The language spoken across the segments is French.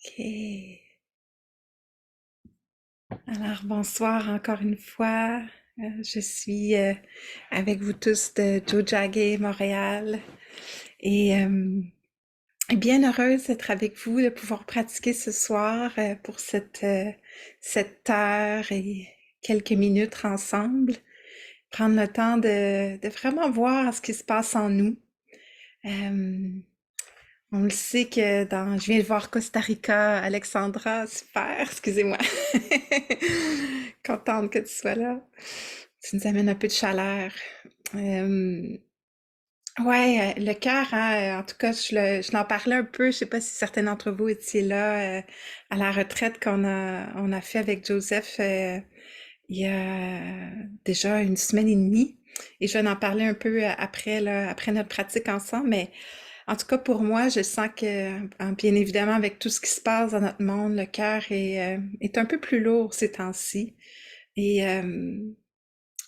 OK. Alors, bonsoir encore une fois. Je suis avec vous tous de Jojage, Montréal. Et bien heureuse d'être avec vous, de pouvoir pratiquer ce soir pour cette heure et quelques minutes ensemble. Prendre le temps de vraiment voir ce qui se passe en nous. Euh, On le sait que je viens de voir Costa Rica, Alexandra, super, excusez-moi. Contente que tu sois là. Tu nous amènes un peu de chaleur. Euh, ouais, le cœur, hein, en tout cas, je l'en parlais un peu. Je sais pas si certains d'entre vous étiez là à la retraite on a fait avec Joseph il y a déjà une semaine et demie. Et je vais en parler un peu après, là, après notre pratique ensemble, mais en tout cas, pour moi, je sens que, bien évidemment, avec tout ce qui se passe dans notre monde, le cœur est un peu plus lourd ces temps-ci. Et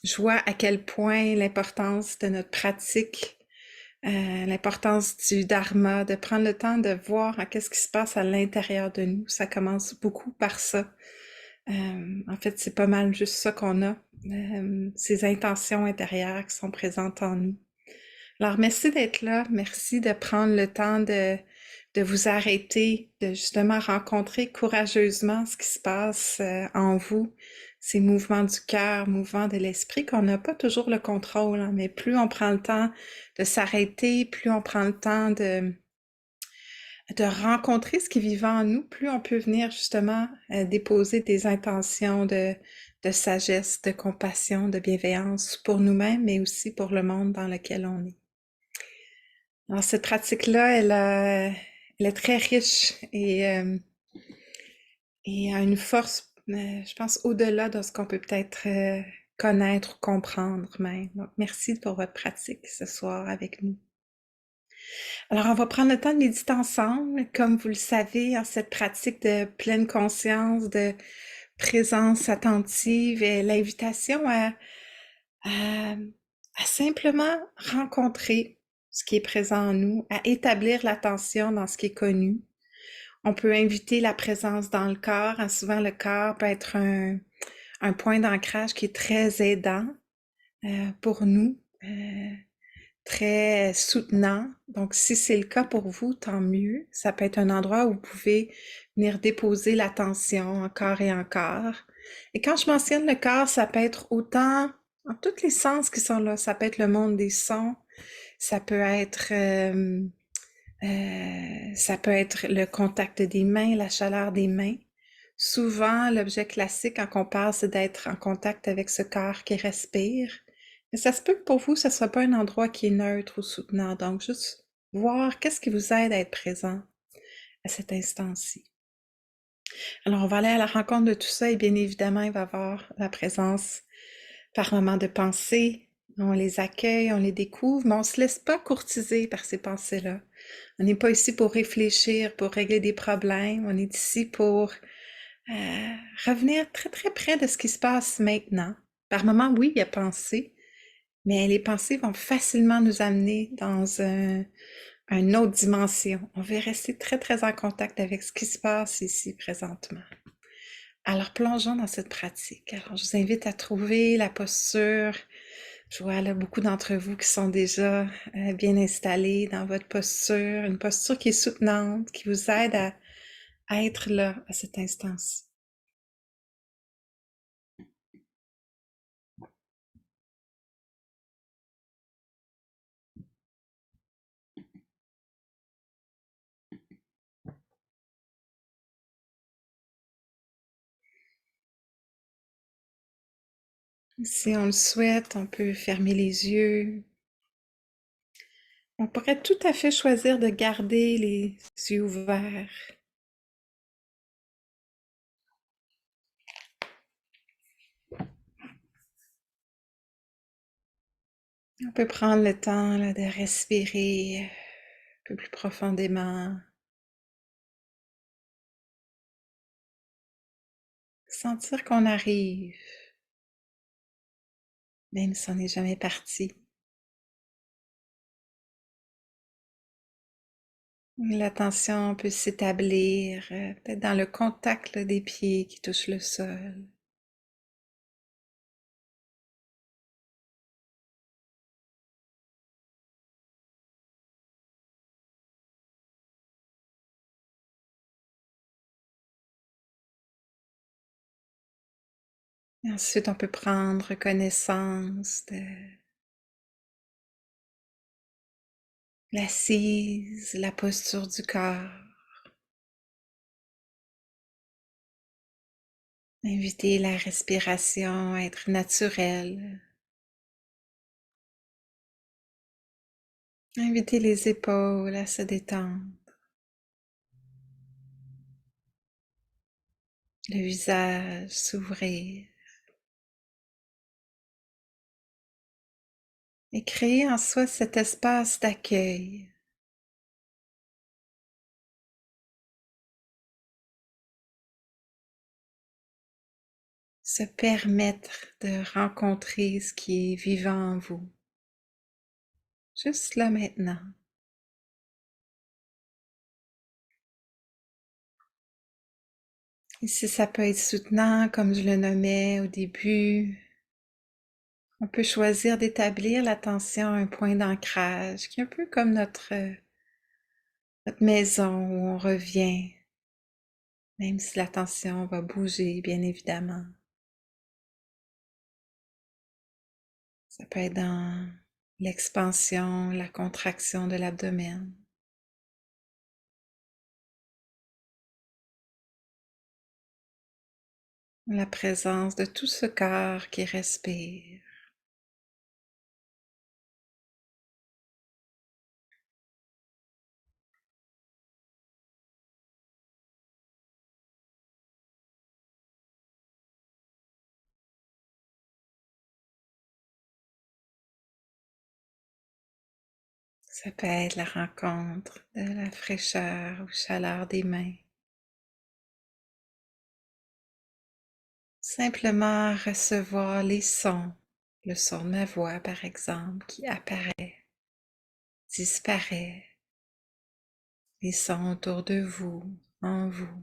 je vois à quel point l'importance de notre pratique, l'importance du dharma, de prendre le temps de voir qu'est-ce qui se passe à l'intérieur de nous. Ça commence beaucoup par ça. En fait, c'est pas mal juste ça qu'on a, ces intentions intérieures qui sont présentes en nous. Alors, merci d'être là. Merci de prendre le temps de vous arrêter, de justement rencontrer courageusement ce qui se passe en vous, ces mouvements du cœur, mouvements de l'esprit qu'on n'a pas toujours le contrôle, hein, mais plus on prend le temps de s'arrêter, plus on prend le temps de rencontrer ce qui est vivant en nous, plus on peut venir justement déposer des intentions de sagesse, de compassion, de bienveillance pour nous-mêmes, mais aussi pour le monde dans lequel on est. Alors, cette pratique-là, elle est très riche et a une force, je pense, au-delà de ce qu'on peut peut-être connaître ou comprendre même. Donc, merci pour votre pratique ce soir avec nous. Alors, on va prendre le temps de méditer ensemble. Comme vous le savez, en cette pratique de pleine conscience, de présence attentive et l'invitation à, à simplement rencontrer ce qui est présent en nous, à établir l'attention dans ce qui est connu. On peut inviter la présence dans le corps. Hein. Souvent, le corps peut être un point d'ancrage qui est très aidant pour nous, très soutenant. Donc, si c'est le cas pour vous, tant mieux. Ça peut être un endroit où vous pouvez venir déposer l'attention encore et encore. Et quand je mentionne le corps, ça peut être autant en tous les sens qui sont là. Ça peut être le monde des sons, ça peut être ça peut être le contact des mains, la chaleur des mains. Souvent, l'objet classique quand on parle, c'est d'être en contact avec ce corps qui respire. Mais ça se peut que pour vous, ce ne soit pas un endroit qui est neutre ou soutenant. Donc, juste voir qu'est-ce qui vous aide à être présent à cet instant-ci. Alors, on va aller à la rencontre de tout ça et bien évidemment, il va y avoir la présence par moments de pensées. On les accueille, on les découvre, mais on ne se laisse pas courtiser par ces pensées-là. On n'est pas ici pour réfléchir, pour régler des problèmes. On est ici pour revenir très, très près de ce qui se passe maintenant. Par moments, oui, il y a pensées, mais les pensées vont facilement nous amener dans une autre dimension. On veut rester très, très en contact avec ce qui se passe ici présentement. Alors, plongeons dans cette pratique. Alors, je vous invite à trouver la posture. Je vois là beaucoup d'entre vous qui sont déjà bien installés dans votre posture, une posture qui est soutenante, qui vous aide à être là à cet instant-ci. Si on le souhaite, on peut fermer les yeux. On pourrait tout à fait choisir de garder les yeux ouverts. On peut prendre le temps là, de respirer un peu plus profondément. Sentir qu'on arrive, même si on n'est jamais parti. L'attention peut s'établir peut-être dans le contact là, des pieds qui touchent le sol. Et ensuite, on peut prendre connaissance de l'assise, la posture du corps. Inviter la respiration à être naturelle. Inviter les épaules à se détendre. Le visage s'ouvrir. Et créer en soi cet espace d'accueil. Se permettre de rencontrer ce qui est vivant en vous. Juste là maintenant. Et si ça peut être soutenant, comme je le nommais au début, on peut choisir d'établir l'attention à un point d'ancrage qui est un peu comme notre maison où on revient, même si l'attention va bouger, bien évidemment. Ça peut être dans l'expansion, la contraction de l'abdomen. La présence de tout ce corps qui respire. Ça peut être la rencontre de la fraîcheur ou chaleur des mains. Simplement recevoir les sons, le son de ma voix par exemple qui apparaît, disparaît, les sons autour de vous, en vous.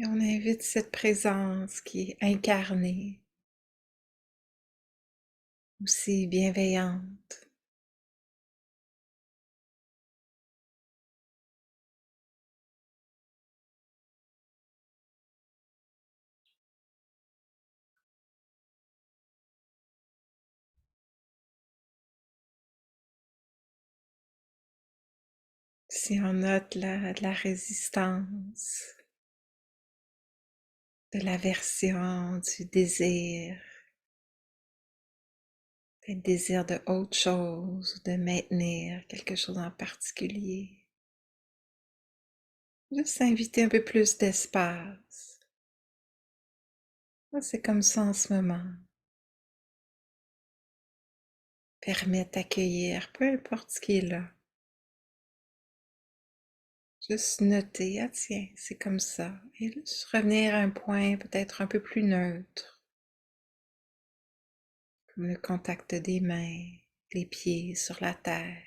Et on invite cette présence qui est incarnée, aussi bienveillante. Si on note de la résistance, de l'aversion, du désir, le désir de autre chose, de maintenir quelque chose en particulier. Juste inviter un peu plus d'espace. C'est comme ça en ce moment. Permettre d'accueillir peu importe ce qui est là. Juste noter, ah tiens, c'est comme ça. Et juste revenir à un point peut-être un peu plus neutre, comme le contact des mains, les pieds sur la terre.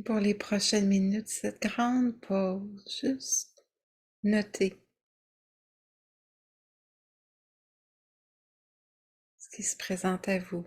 Pour les prochaines minutes, cette grande pause, juste noter ce qui se présente à vous.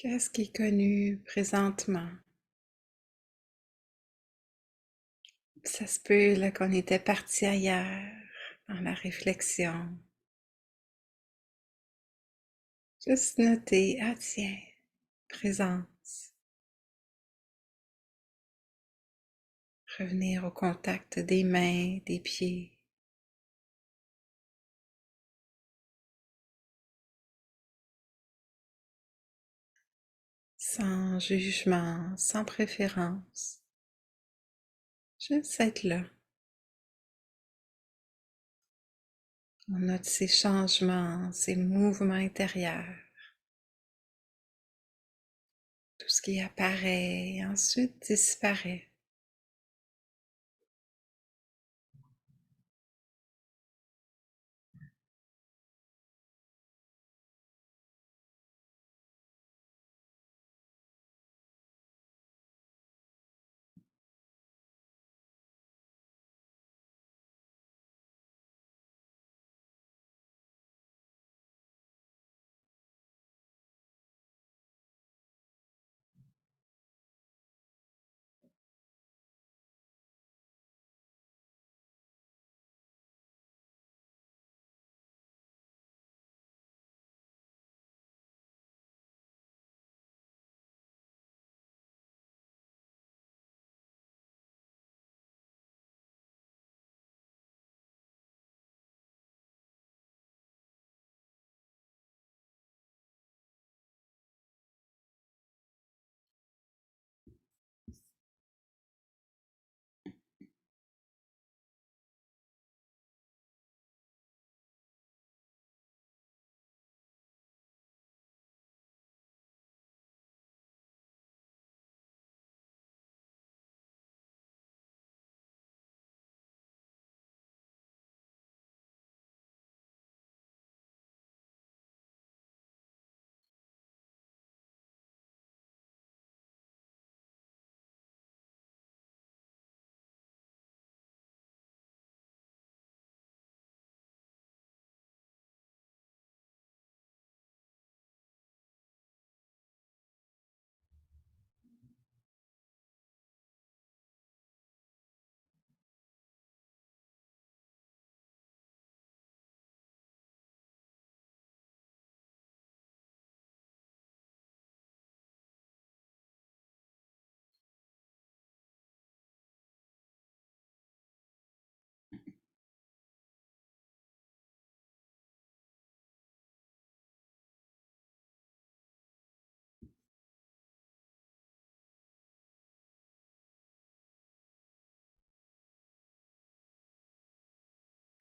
Qu'est-ce qui est connu présentement? Ça se peut là, qu'on était parti ailleurs dans la réflexion. Juste noter, ah tiens, présence. Revenir au contact des mains, des pieds. Sans jugement, sans préférence. Juste être là. On note ces changements, ces mouvements intérieurs. Tout ce qui apparaît et ensuite disparaît.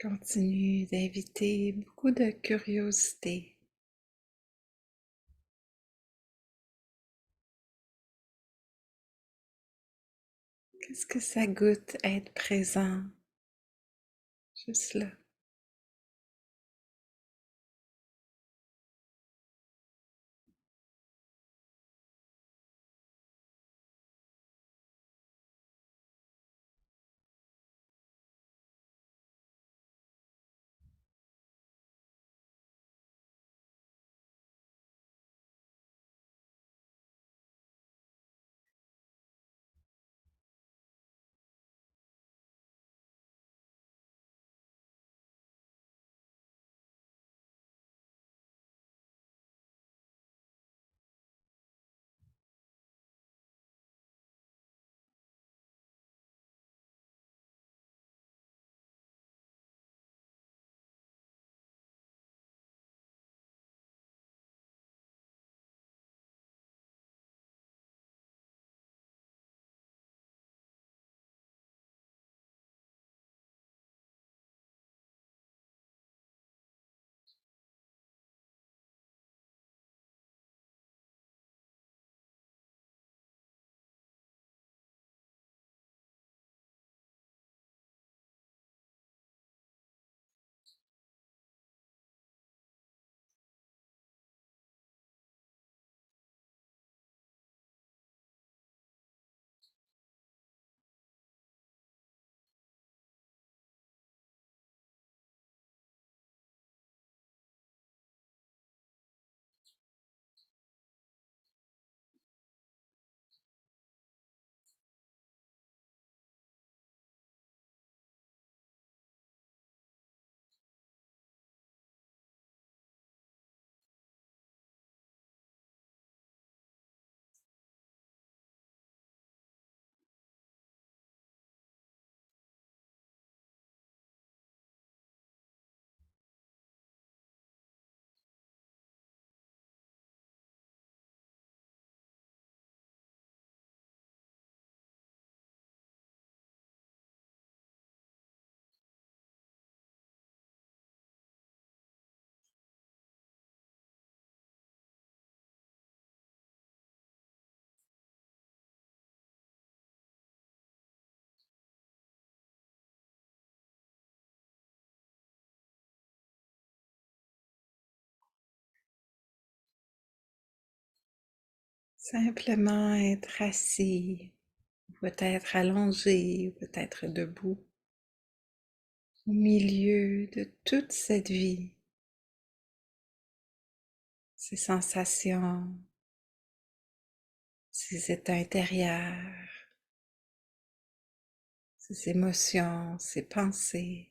Continue d'inviter beaucoup de curiosité. Qu'est-ce que ça goûte être présent? Juste là. Simplement être assis, peut-être allongé, peut-être debout, au milieu de toute cette vie, ces sensations, ces états intérieurs, ces émotions, ces pensées.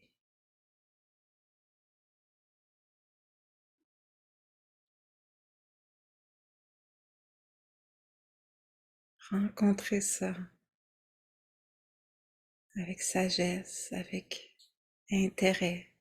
Rencontrer ça avec sagesse, avec intérêt.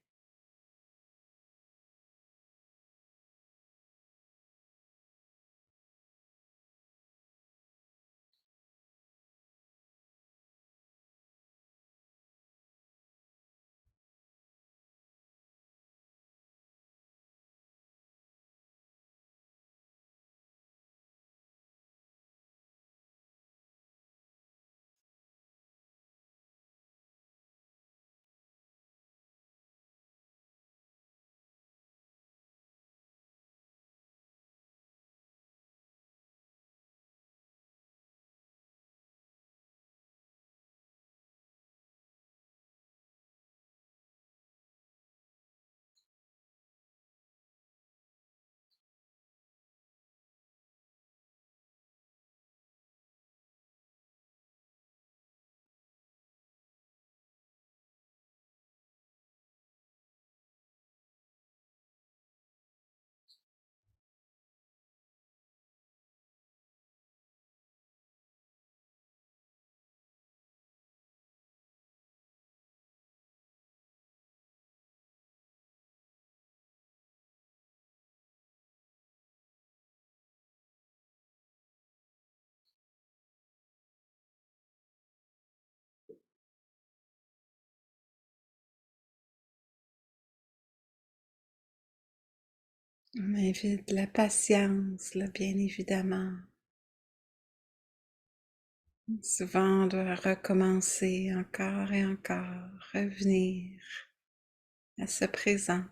On invite la patience, là, bien évidemment. Souvent, on doit recommencer encore et encore, revenir à ce présent.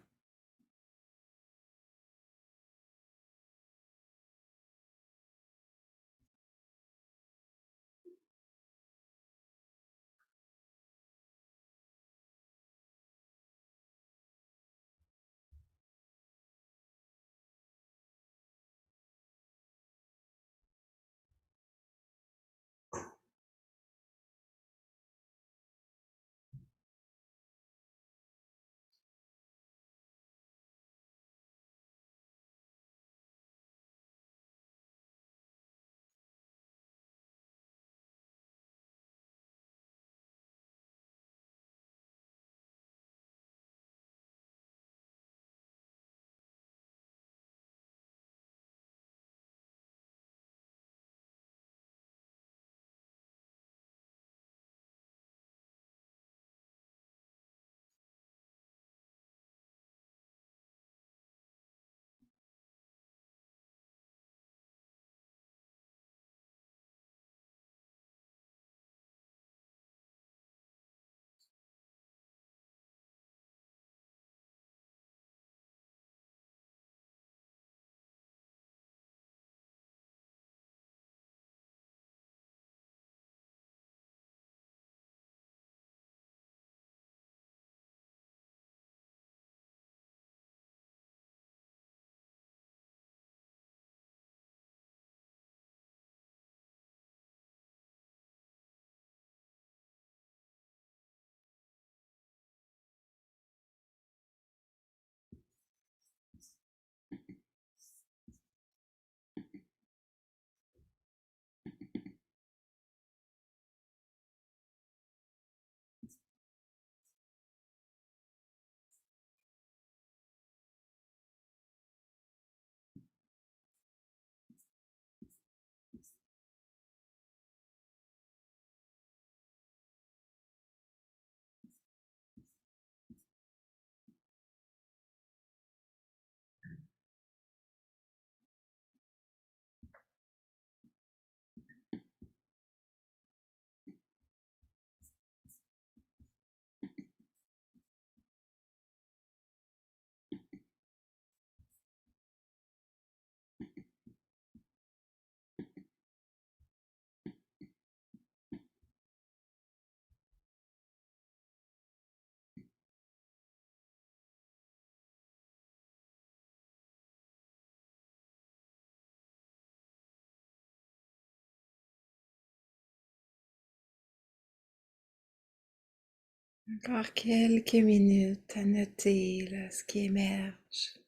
Encore quelques minutes à noter là, ce qui émerge.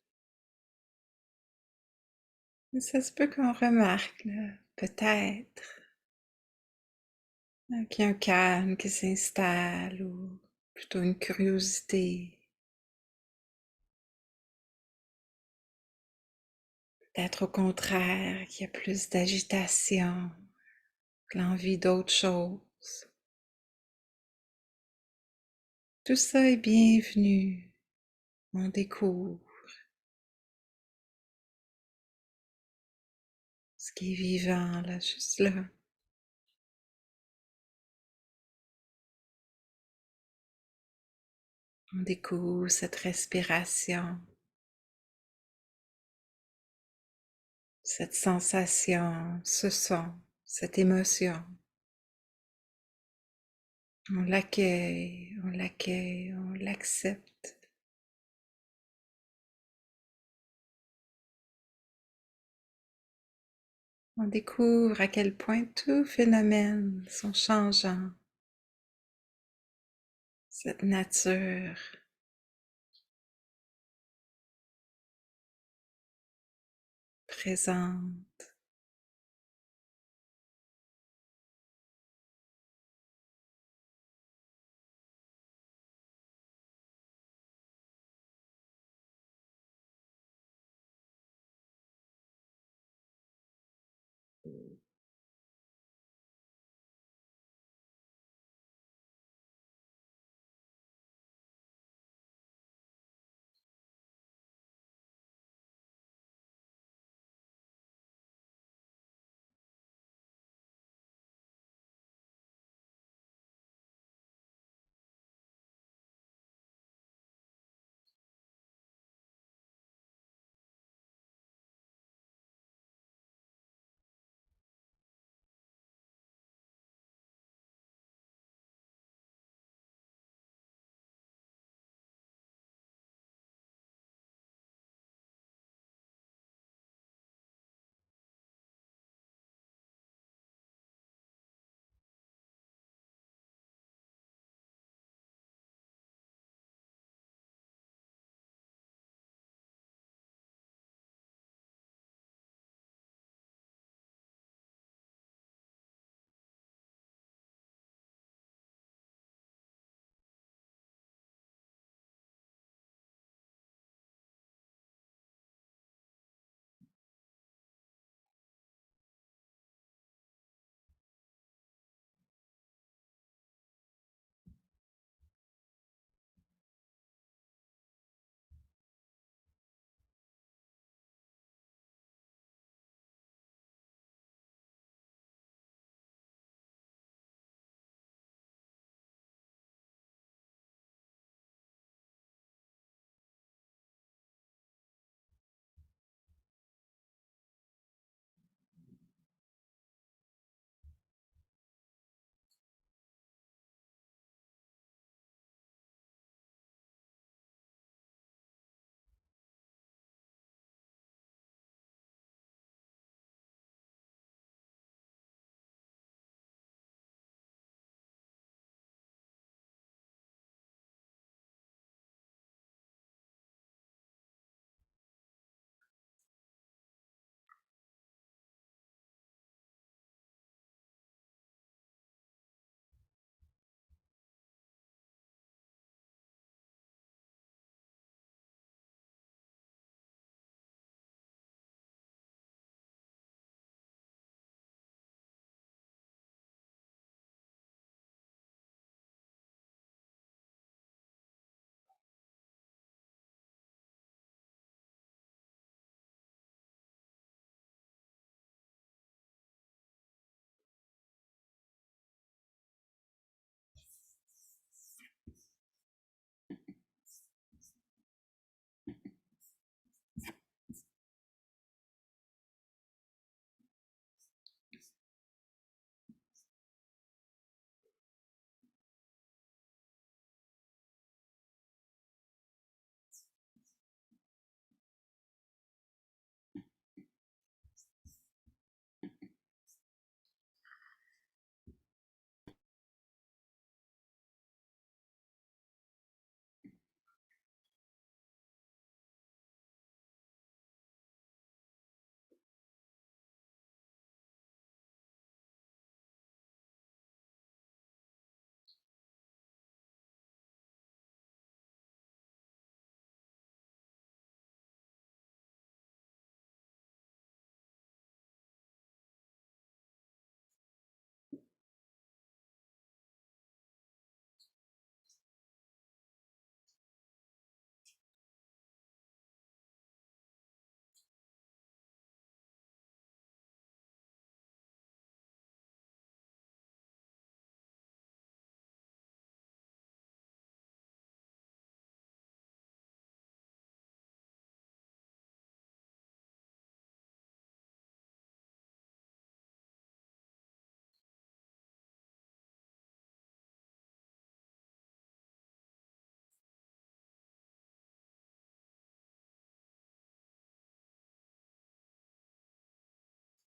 Ça se peut qu'on remarque, là, peut-être, qu'il y a un calme qui s'installe ou plutôt une curiosité. Peut-être au contraire qu'il y a plus d'agitation, l'envie d'autre chose. Tout ça est bienvenu. On découvre ce qui est vivant, là, juste là. On découvre cette respiration, cette sensation, ce son, cette émotion. On l'accueille, on l'accepte. On découvre à quel point tout phénomène sont changeants. Cette nature présente.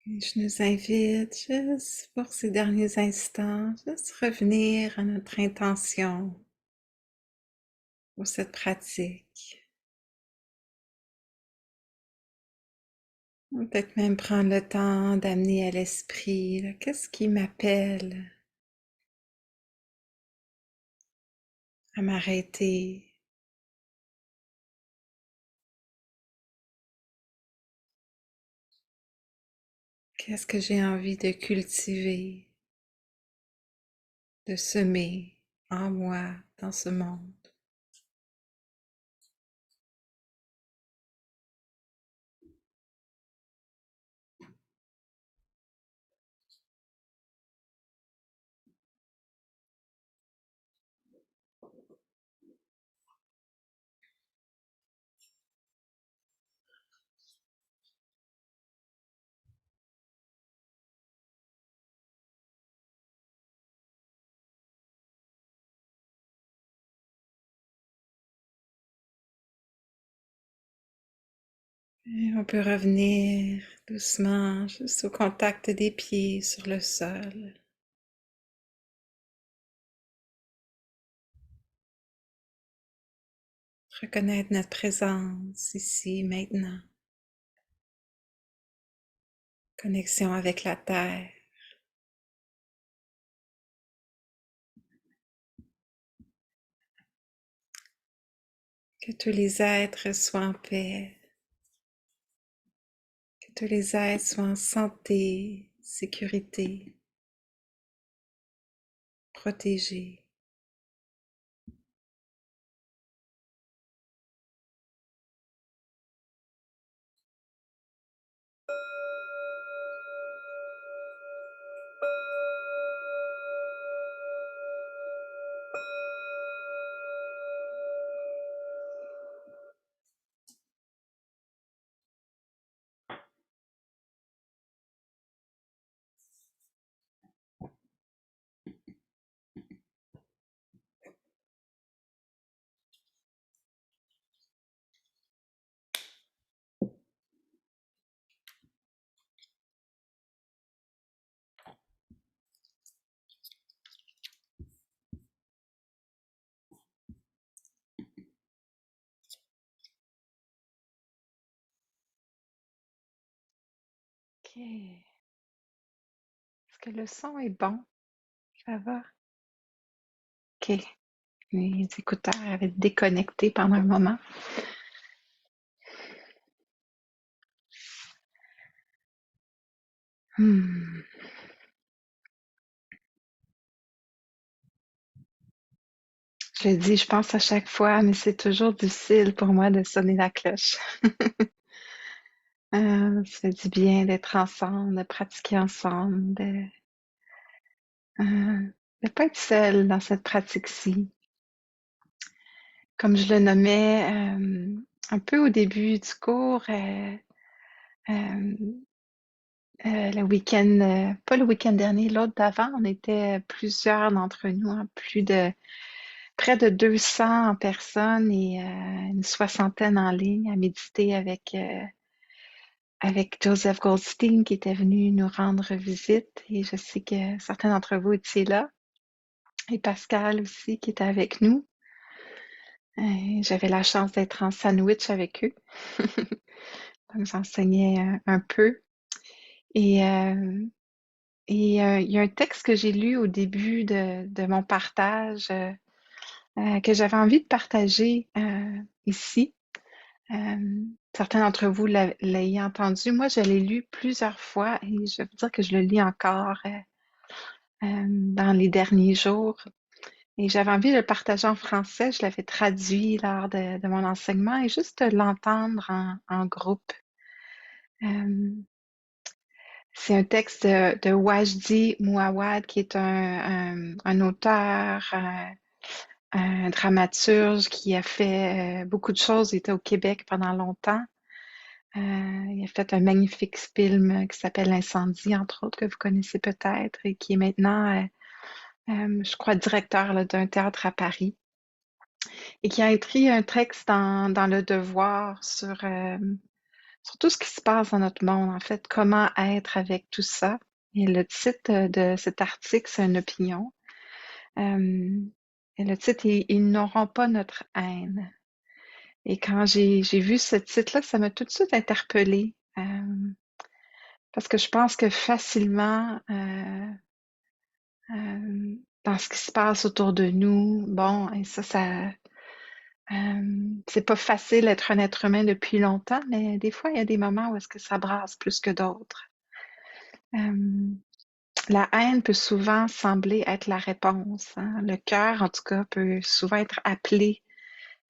Et je nous invite juste pour ces derniers instants, juste revenir à notre intention pour cette pratique. Ou peut-être même prendre le temps d'amener à l'esprit, là, qu'est-ce qui m'appelle à m'arrêter? Qu'est-ce que j'ai envie de cultiver, de semer en moi, dans ce monde? Et on peut revenir doucement, juste au contact des pieds sur le sol. Reconnaître notre présence ici, maintenant. Connexion avec la terre. Que tous les êtres soient en paix. Que tous les êtres soient en santé, sécurité, protégés. Ok. Est-ce que le son est bon? Ça va? Ok. Les écouteurs avaient déconnecté pendant un moment. Hmm. Je le dis, je pense à chaque fois, mais c'est toujours difficile pour moi de sonner la cloche. Ça fait du bien d'être ensemble, de pratiquer ensemble, de pas être seule dans cette pratique-ci. Comme je le nommais un peu au début du cours, euh, le week-end, pas le week-end dernier, l'autre d'avant, on était plusieurs d'entre nous, hein, plus de près de 200 personnes et une soixantaine en ligne à méditer avec Joseph Goldstein qui était venu nous rendre visite. Et je sais que certains d'entre vous étaient là. Et Pascal aussi qui était avec nous. J'avais la chance d'être en sandwich avec eux. Donc j'enseignais un peu. Et, euh, il y a un texte que j'ai lu au début de mon partage que j'avais envie de partager ici. Certains d'entre vous l'ayez entendu. Moi, je l'ai lu plusieurs fois et je vais vous dire que je le lis encore dans les derniers jours. Et j'avais envie de le partager en français. Je l'avais traduit lors de mon enseignement et juste de l'entendre en groupe. Euh, c'est un texte de Wajdi Mouawad, qui est un auteur, un dramaturge qui a fait beaucoup de choses. Il était au Québec pendant longtemps. Il a fait un magnifique film qui s'appelle L'incendie, entre autres, que vous connaissez peut-être, et qui est maintenant, je crois, directeur là, d'un théâtre à Paris, et qui a écrit un texte dans Le Devoir sur tout ce qui se passe dans notre monde, en fait, comment être avec tout ça. Et le titre de cet article, c'est une opinion. Euh, et le titre est Ils n'auront pas notre haine. Et quand j'ai vu ce titre-là, ça m'a tout de suite interpellée. Parce que je pense que facilement, dans ce qui se passe autour de nous, bon, et ça, c'est pas facile d'être un être humain depuis longtemps, mais des fois, il y a des moments où est-ce que ça brasse plus que d'autres. Euh, la haine peut souvent sembler être la réponse, hein. Le cœur, en tout cas, peut souvent être appelé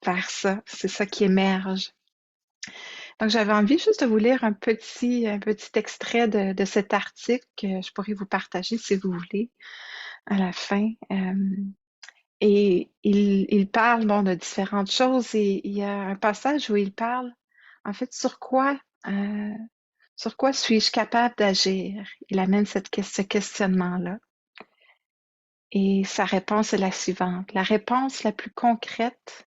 vers ça. C'est ça qui émerge. Donc, j'avais envie juste de vous lire un petit extrait de cet article que je pourrais vous partager si vous voulez à la fin. Et il parle bon, de différentes choses et il y a un passage où il parle en fait euh, sur quoi suis-je capable d'agir? Il amène ce questionnement-là. Et sa réponse est la suivante. La réponse la plus concrète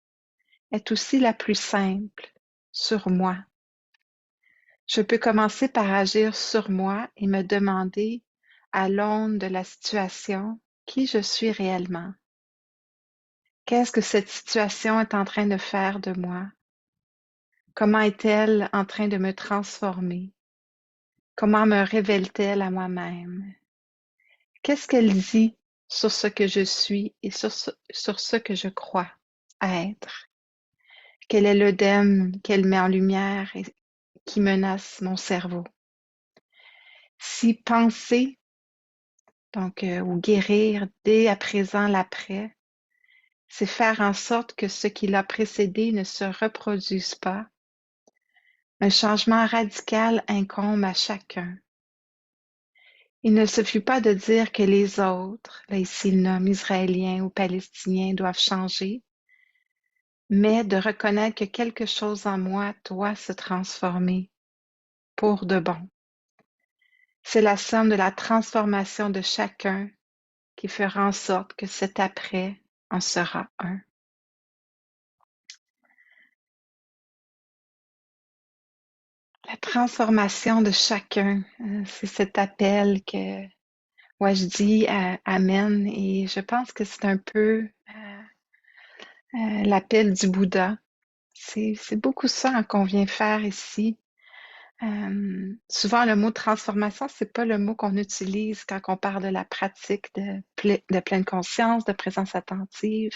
est aussi la plus simple sur moi. Je peux commencer par agir sur moi et me demander, à l'aune de la situation, qui je suis réellement. Qu'est-ce que cette situation est en train de faire de moi? Comment est-elle en train de me transformer? Comment me révèle-t-elle à moi-même? Qu'est-ce qu'elle dit sur ce que je suis et sur ce que je crois être? Quel est l'œdème qu'elle met en lumière et qui menace mon cerveau? Si penser, donc, ou guérir dès à présent l'après, c'est faire en sorte que ce qui l'a précédé ne se reproduise pas. Un changement radical incombe à chacun. Il ne suffit pas de dire que les autres, là ici le nomme israéliens ou palestiniens, doivent changer, mais de reconnaître que quelque chose en moi doit se transformer pour de bon. C'est la somme de la transformation de chacun qui fera en sorte que cet après en sera un. La transformation de chacun, c'est cet appel que, ouais, je dis Amen, et je pense que c'est un peu l'appel du Bouddha. C'est beaucoup ça hein, qu'on vient faire ici. Souvent, le mot transformation, c'est pas le mot qu'on utilise quand on parle de la pratique de pleine conscience, de présence attentive.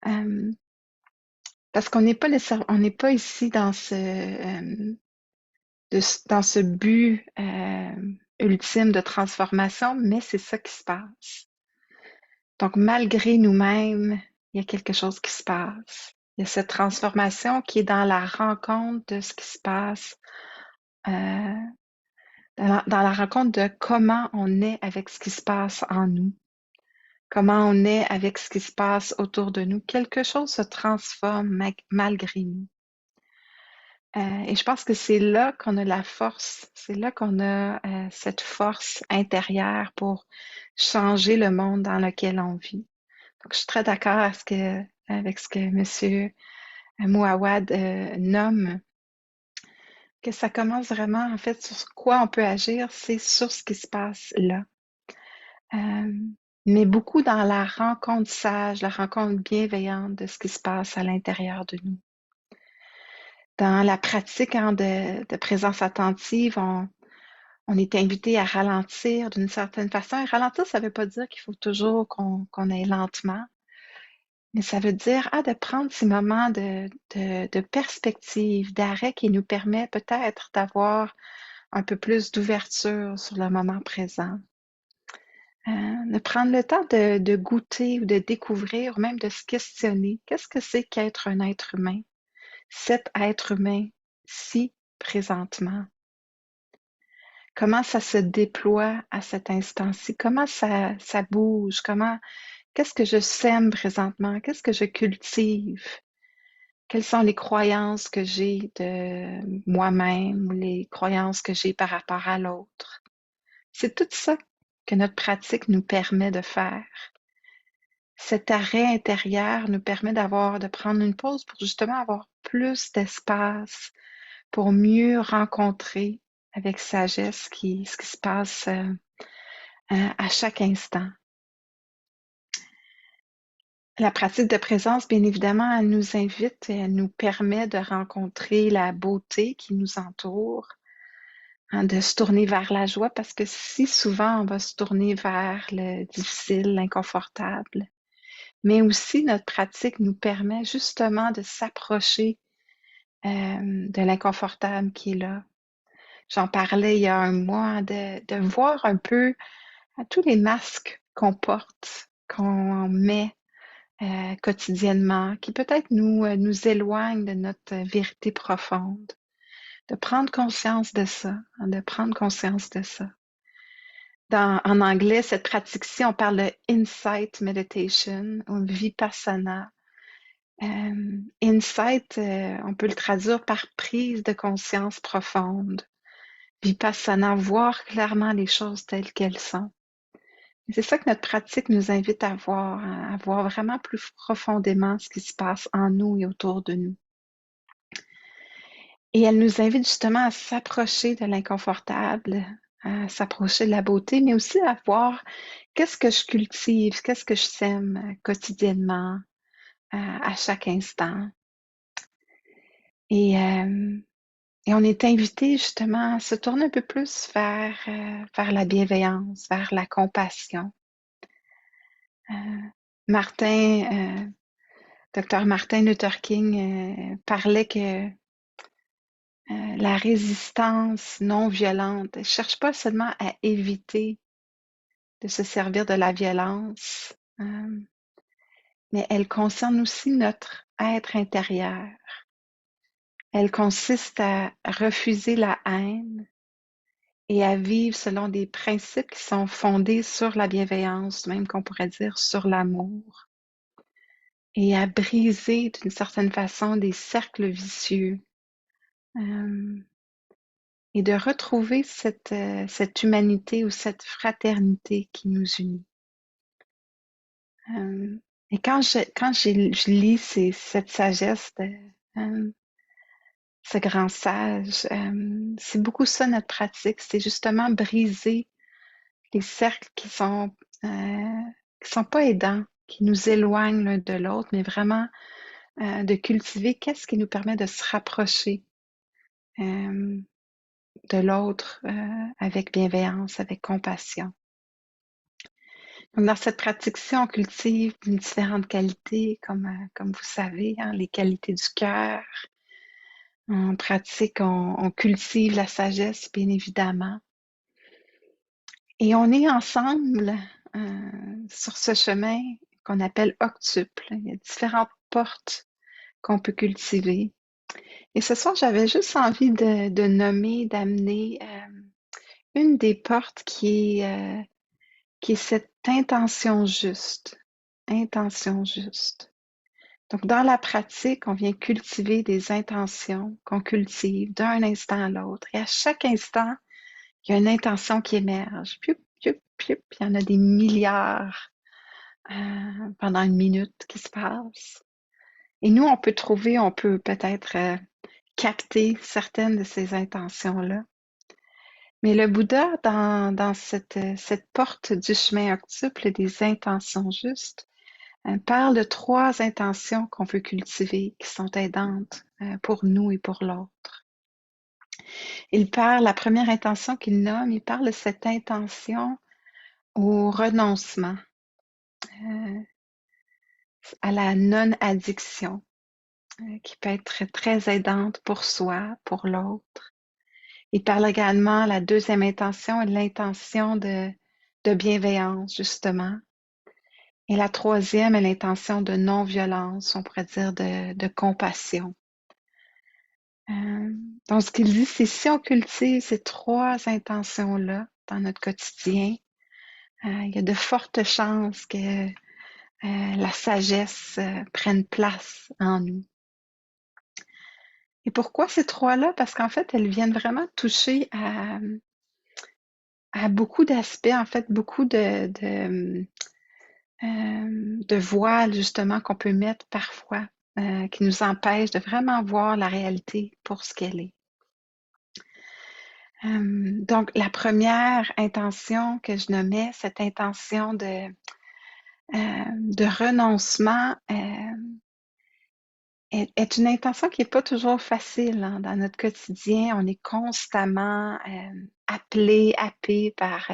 Euh, Parce qu'on n'est pas on n'est pas ici dans dans ce but ultime de transformation, mais c'est ça qui se passe. Donc, malgré nous-mêmes, il y a quelque chose qui se passe. Il y a cette transformation qui est dans la rencontre de ce qui se passe, euh, dans la rencontre de comment on est avec ce qui se passe en nous, comment on est avec ce qui se passe autour de nous. Quelque chose se transforme malgré nous. Et je pense que c'est là qu'on a la force, c'est là qu'on a cette force intérieure pour changer le monde dans lequel on vit. Donc, je suis très d'accord avec ce que M. Mouawad nomme, que ça commence vraiment, en fait, sur quoi on peut agir, c'est sur ce qui se passe là. Euh, mais beaucoup dans la rencontre sage, la rencontre bienveillante de ce qui se passe à l'intérieur de nous. Dans la pratique hein, de présence attentive, on est invité à ralentir d'une certaine façon. Et ralentir, ça ne veut pas dire qu'il faut toujours qu'on aille lentement, mais ça veut dire de prendre ces moments de perspective, d'arrêt qui nous permet peut-être d'avoir un peu plus d'ouverture sur le moment présent. De prendre le temps de goûter ou de découvrir, ou même de se questionner. Qu'est-ce que c'est qu'être un être humain? Cet être humain-ci présentement. Comment ça se déploie à cet instant-ci? Comment ça bouge? Qu'est-ce que je sème présentement? Qu'est-ce que je cultive? Quelles sont les croyances que j'ai de moi-même ou les croyances que j'ai par rapport à l'autre? C'est tout ça que notre pratique nous permet de faire. Cet arrêt intérieur nous permet de prendre une pause pour justement avoir plus d'espace pour mieux rencontrer avec sagesse ce qui se passe à chaque instant. La pratique de présence, bien évidemment, elle nous invite et elle nous permet de rencontrer la beauté qui nous entoure, hein, de se tourner vers la joie parce que si souvent on va se tourner vers le difficile, l'inconfortable, mais aussi notre pratique nous permet justement de s'approcher de l'inconfortable qui est là. J'en parlais il y a un mois, de voir un peu tous les masques qu'on porte, qu'on met quotidiennement, qui peut-être nous éloignent de notre vérité profonde, de prendre conscience de ça, hein, de prendre conscience de ça. En anglais, cette pratique-ci, on parle de insight meditation ou vipassana. Insight, on peut le traduire par prise de conscience profonde. Vipassana, voir clairement les choses telles qu'elles sont. Et c'est ça que notre pratique nous invite à voir vraiment plus profondément ce qui se passe en nous et autour de nous. Et elle nous invite justement à s'approcher de l'inconfortable, à s'approcher de la beauté, mais aussi à voir qu'est-ce que je cultive, qu'est-ce que je sème quotidiennement, à chaque instant. Et, euh, et on est invité justement à se tourner un peu plus vers la bienveillance, vers la compassion. Martin, Dr. Martin Luther King parlait que la résistance non violente ne cherche pas seulement à éviter de se servir de la violence, mais elle concerne aussi notre être intérieur. Elle consiste à refuser la haine et à vivre selon des principes qui sont fondés sur la bienveillance, même qu'on pourrait dire sur l'amour, et à briser d'une certaine façon des cercles vicieux. Et de retrouver cette humanité ou cette fraternité qui nous unit. Et je lis cette sagesse de ce grand sage, c'est beaucoup ça notre pratique, c'est justement briser les cercles qui sont pas aidants, qui nous éloignent l'un de l'autre, mais vraiment de cultiver qu'est-ce qui nous permet de se rapprocher de l'autre avec bienveillance, avec compassion. Donc, dans cette pratique-ci, on cultive différentes qualités, comme vous savez, hein, les qualités du cœur. En pratique, on cultive la sagesse, bien évidemment. Et on est ensemble sur ce chemin qu'on appelle octuple. Il y a différentes portes qu'on peut cultiver. Et ce soir, j'avais juste envie de nommer, d'amener une des portes qui est cette intention juste. Intention juste. Donc, dans la pratique, on vient cultiver des intentions qu'on cultive d'un instant à l'autre. Et à chaque instant, il y a une intention qui émerge. Pioup, pioup, pioup. Il y en a des milliards pendant une minute qui se passent. Et nous, on peut peut-être capter certaines de ces intentions-là. Mais le Bouddha, dans cette porte du chemin octuple des intentions justes, parle de 3 intentions qu'on peut cultiver qui sont aidantes pour nous et pour l'autre. La première intention qu'il nomme, il parle de cette intention au renoncement, à la non-addiction, qui peut être très aidante pour soi, pour l'autre. Il parle également, la deuxième intention, l'intention de bienveillance, justement. Et la troisième est l'intention de non-violence, on pourrait dire de compassion. Donc, ce qu'il dit, c'est si on cultive ces 3 intentions-là dans notre quotidien, il y a de fortes chances que la sagesse prenne place en nous. Et pourquoi ces 3-là? Parce qu'en fait, elles viennent vraiment toucher à beaucoup d'aspects, en fait, beaucoup de voiles, justement, qu'on peut mettre parfois, qui nous empêchent de vraiment voir la réalité pour ce qu'elle est. Donc, la première intention que je nommais, cette intention de renoncement, est une intention qui n'est pas toujours facile, hein. Dans notre quotidien, on est constamment appelé, happé par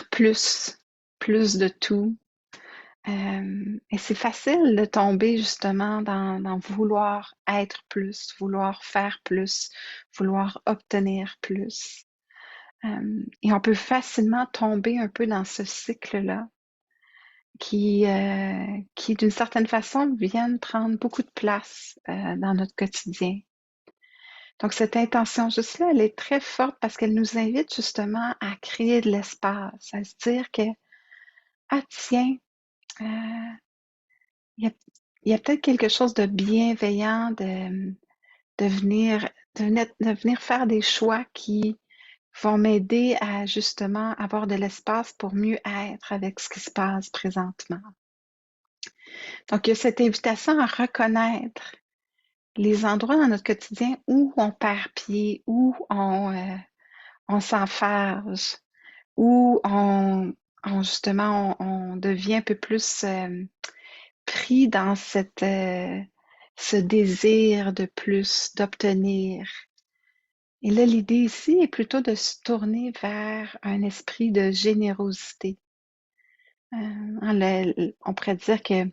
plus de tout. Et c'est facile de tomber justement dans vouloir être plus, vouloir faire plus, vouloir obtenir plus. Et on peut facilement tomber un peu dans ce cycle-là qui d'une certaine façon, viennent prendre beaucoup de place dans notre quotidien. Donc, cette intention juste là, elle est très forte parce qu'elle nous invite justement à créer de l'espace, à se dire que, ah tiens, euh, il y a, il y a peut-être quelque chose de bienveillant de venir, de venir faire des choix qui vont m'aider à justement avoir de l'espace pour mieux être avec ce qui se passe présentement. Donc, il y a cette invitation à reconnaître les endroits dans notre quotidien où on perd pied, où on s'enfarge, où justement on devient un peu plus pris dans ce désir de plus, d'obtenir. Et là, l'idée ici est plutôt de se tourner vers un esprit de générosité. On pourrait dire que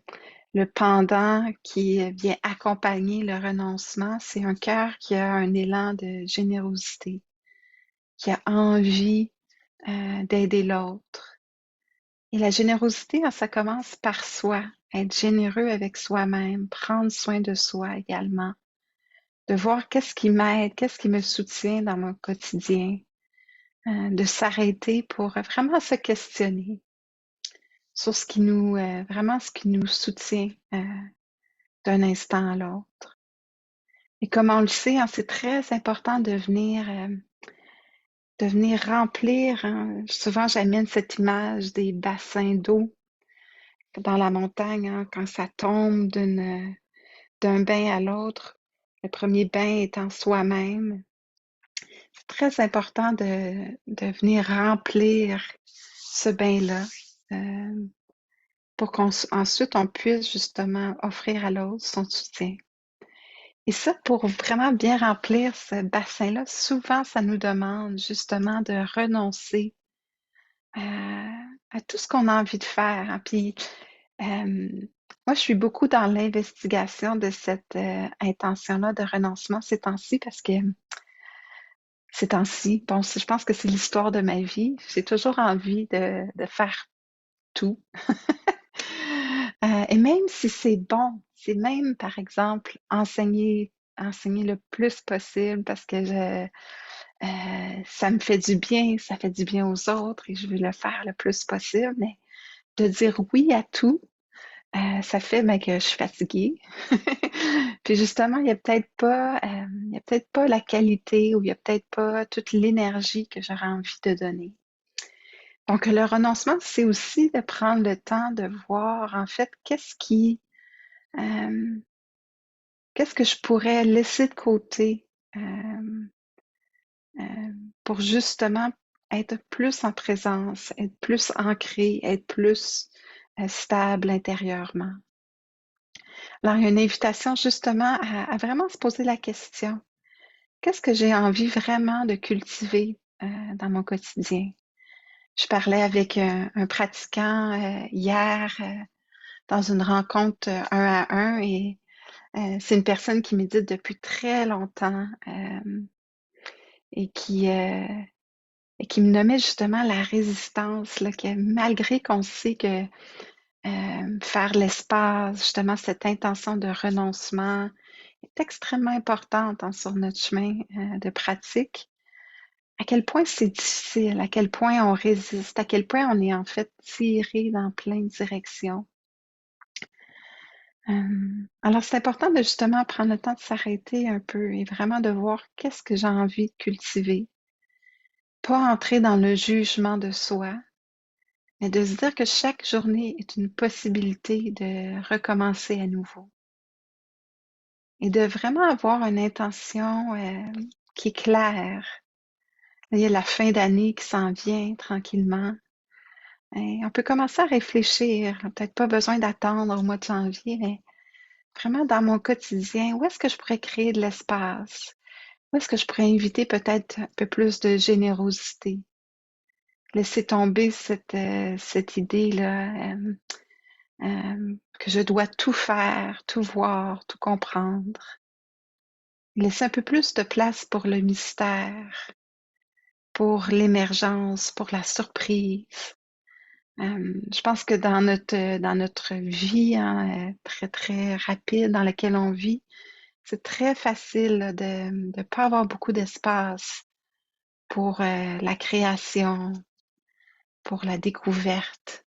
le pendant qui vient accompagner le renoncement, c'est un cœur qui a un élan de générosité, qui a envie d'aider l'autre. Et la générosité, ça commence par soi, être généreux avec soi-même, prendre soin de soi également, de voir qu'est-ce qui m'aide, qu'est-ce qui me soutient dans mon quotidien, de s'arrêter pour vraiment se questionner sur vraiment ce qui nous soutient d'un instant à l'autre. Et comme on le sait, hein, c'est très important de venir remplir, hein. Souvent, j'amène cette image des bassins d'eau dans la montagne, hein, quand ça tombe d'un bain à l'autre. Le premier bain étant soi-même. C'est très important de venir remplir ce bain-là pour qu'ensuite on puisse justement offrir à l'autre son soutien. Et ça, pour vraiment bien remplir ce bassin-là, souvent, ça nous demande justement de renoncer à tout ce qu'on a envie de faire, hein. Puis, euh, moi, je suis beaucoup dans l'investigation de cette intention-là de renoncement ces temps-ci parce que ces temps-ci, bon, je pense que c'est l'histoire de ma vie. J'ai toujours envie de faire tout. Et même si c'est bon, c'est même, par exemple, enseigner le plus possible parce que ça me fait du bien, ça fait du bien aux autres et je veux le faire le plus possible. Mais de dire oui à tout, ça fait que je suis fatiguée. Puis justement, il y a peut-être pas la qualité ou il y a peut-être pas toute l'énergie que j'aurais envie de donner. Donc, le renoncement, c'est aussi de prendre le temps de voir, en fait, euh, qu'est-ce que je pourrais laisser de côté euh, euh, pour justement être plus en présence, être plus ancré, être plus stable intérieurement. Alors, il y a une invitation justement à vraiment se poser la question, qu'est-ce que j'ai envie vraiment de cultiver dans mon quotidien? Je parlais avec un pratiquant hier dans une rencontre un à un et c'est une personne qui médite depuis très longtemps et et qui me nommait justement la résistance, là, que malgré qu'on sait que faire l'espace, justement cette intention de renoncement est extrêmement importante, hein, sur notre chemin de pratique, à quel point c'est difficile, à quel point on résiste, à quel point on est en fait tiré dans plein de directions. Alors, c'est important de justement prendre le temps de s'arrêter un peu et vraiment de voir qu'est-ce que j'ai envie de cultiver. Pas entrer dans le jugement de soi, mais de se dire que chaque journée est une possibilité de recommencer à nouveau. Et de vraiment avoir une intention qui est claire, Il y a la fin d'année qui s'en vient tranquillement. Et on peut commencer à réfléchir. Peut-être pas besoin d'attendre au mois de janvier, mais vraiment dans mon quotidien, où est-ce que je pourrais créer de l'espace? Où est-ce que je pourrais inviter peut-être un peu plus de générosité? Laisser tomber cette idée-là, que je dois tout faire, tout voir, tout comprendre. Laisser un peu plus de place pour le mystère, pour l'émergence, pour la surprise. Je pense que dans notre vie hein, très, très rapide dans laquelle on vit, c'est très facile là, de ne pas avoir beaucoup d'espace pour la création, pour la découverte.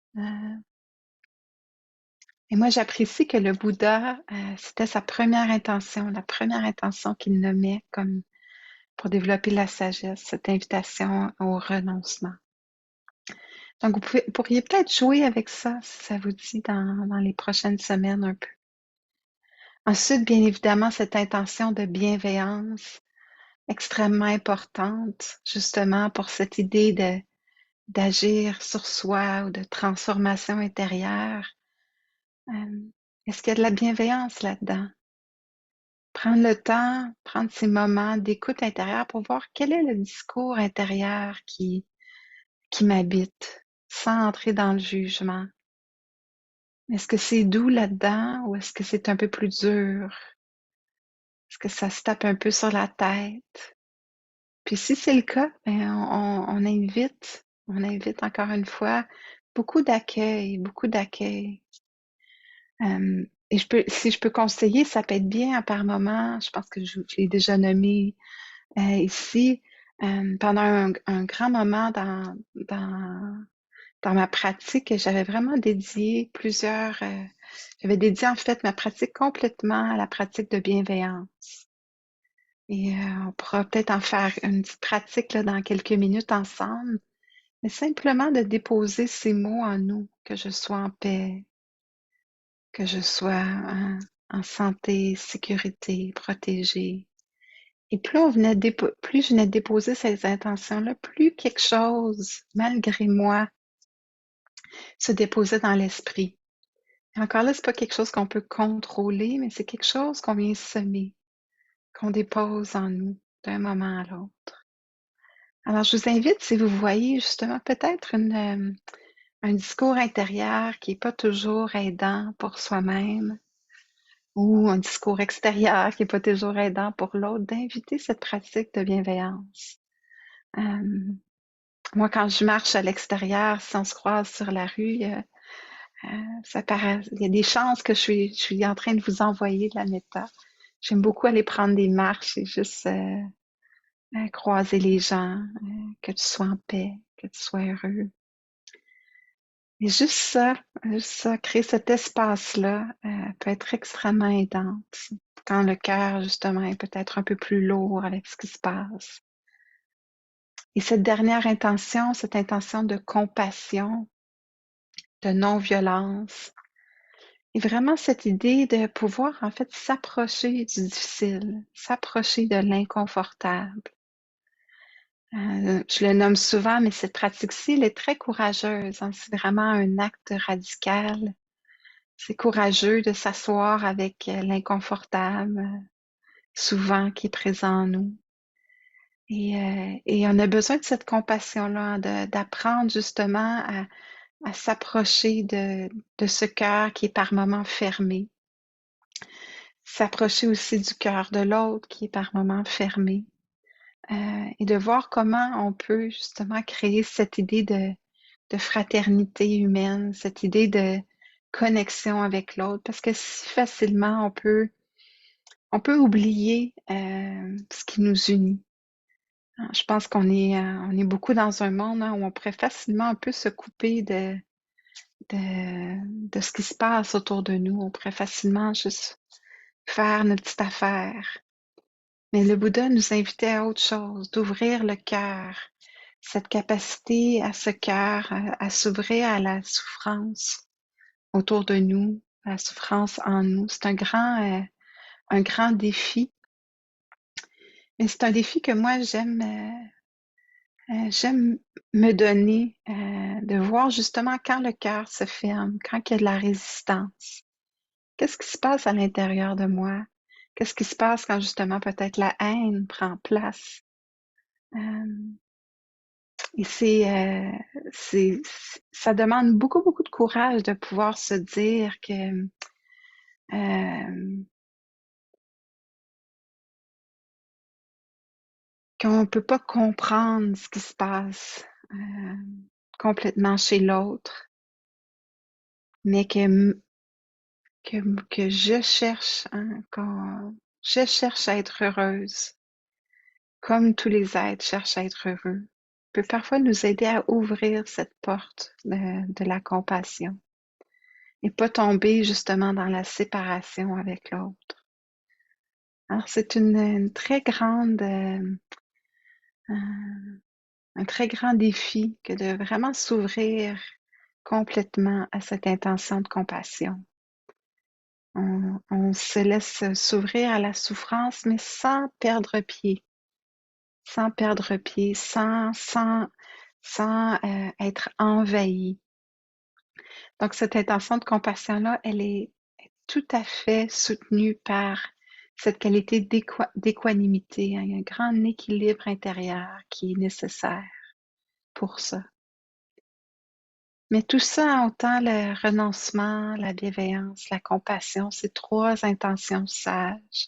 Et moi, j'apprécie que le Bouddha, c'était sa première intention, la première intention qu'il nommait comme pour développer la sagesse, cette invitation au renoncement. Donc, pourriez peut-être jouer avec ça, si ça vous dit, dans les prochaines semaines un peu. Ensuite, bien évidemment, cette intention de bienveillance extrêmement importante, justement pour cette idée d'agir sur soi ou de transformation intérieure. Est-ce qu'il y a de la bienveillance là-dedans? Prendre le temps, prendre ces moments d'écoute intérieure pour voir quel est le discours intérieur qui m'habite, sans entrer dans le jugement. Est-ce que c'est doux là-dedans ou est-ce que c'est un peu plus dur? Est-ce que ça se tape un peu sur la tête? Puis si c'est le cas, ben on invite encore une fois beaucoup d'accueil, beaucoup d'accueil. Et si je peux conseiller, ça peut être bien par moment, je pense que je l'ai déjà nommé ici, pendant un grand moment dans ma pratique, j'avais dédié en fait ma pratique complètement à la pratique de bienveillance. Et on pourra peut-être en faire une petite pratique là, dans quelques minutes ensemble, mais simplement de déposer ces mots en nous, que je sois en paix, que je sois en santé, sécurité, protégée. Et plus je venais de déposer ces intentions-là, plus quelque chose, malgré moi, se déposait dans l'esprit. Et encore là, c'est pas quelque chose qu'on peut contrôler, mais c'est quelque chose qu'on vient semer, qu'on dépose en nous d'un moment à l'autre. Alors, je vous invite, si vous voyez justement peut-être un discours intérieur qui n'est pas toujours aidant pour soi-même, ou un discours extérieur qui n'est pas toujours aidant pour l'autre, d'inviter cette pratique de bienveillance. Euh, Moi, quand je marche à l'extérieur, si on se croise sur la rue, il y a des chances que je suis en train de vous envoyer de la méta. J'aime beaucoup aller prendre des marches et juste croiser les gens, que tu sois en paix, que tu sois heureux. Et juste ça, créer cet espace-là peut être extrêmement aidant quand le cœur, justement, est peut-être un peu plus lourd avec ce qui se passe. Et cette dernière intention, cette intention de compassion, de non-violence, et vraiment cette idée de pouvoir en fait s'approcher du difficile, s'approcher de l'inconfortable. Je le nomme souvent, mais cette pratique-ci, elle est très courageuse, hein. C'est vraiment un acte radical. C'est courageux de s'asseoir avec l'inconfortable, souvent qui est présent en nous. Et on a besoin de cette compassion-là, d'apprendre justement à s'approcher de ce cœur qui est par moments fermé. S'approcher aussi du cœur de l'autre qui est par moments fermé. Et de voir comment on peut justement créer cette idée de fraternité humaine, cette idée de connexion avec l'autre, parce que si facilement on peut oublier ce qui nous unit. Je pense on est beaucoup dans un monde où on pourrait facilement un peu se couper de ce qui se passe autour de nous. On pourrait facilement juste faire notre petite affaire. Mais le Bouddha nous invitait à autre chose, d'ouvrir le cœur, cette capacité à ce cœur, à s'ouvrir à la souffrance autour de nous, à la souffrance en nous. C'est un grand défi, mais c'est un défi que moi J'aime me donner, de voir justement quand le cœur se ferme, quand il y a de la résistance. Qu'est-ce qui se passe à l'intérieur de moi? Qu'est-ce qui se passe quand justement peut-être la haine prend place? Euh, et ça demande beaucoup, beaucoup de courage de pouvoir se dire que euh, qu'on ne peut pas comprendre ce qui se passe complètement chez l'autre, mais que je cherche, hein, je cherche à être heureuse, comme tous les êtres cherchent à être heureux, peut parfois nous aider à ouvrir cette porte de la compassion et pas tomber justement dans la séparation avec l'autre. Alors c'est une très grande, un très grand défi que de vraiment s'ouvrir complètement à cette intention de compassion. On se laisse s'ouvrir à la souffrance, mais sans perdre pied, sans être envahi. Donc, cette intention de compassion-là, elle est tout à fait soutenue par cette qualité d'équanimité, hein. Il y a un grand équilibre intérieur qui est nécessaire pour ça. Mais tout ça, autant le renoncement, la bienveillance, la compassion, ces trois intentions sages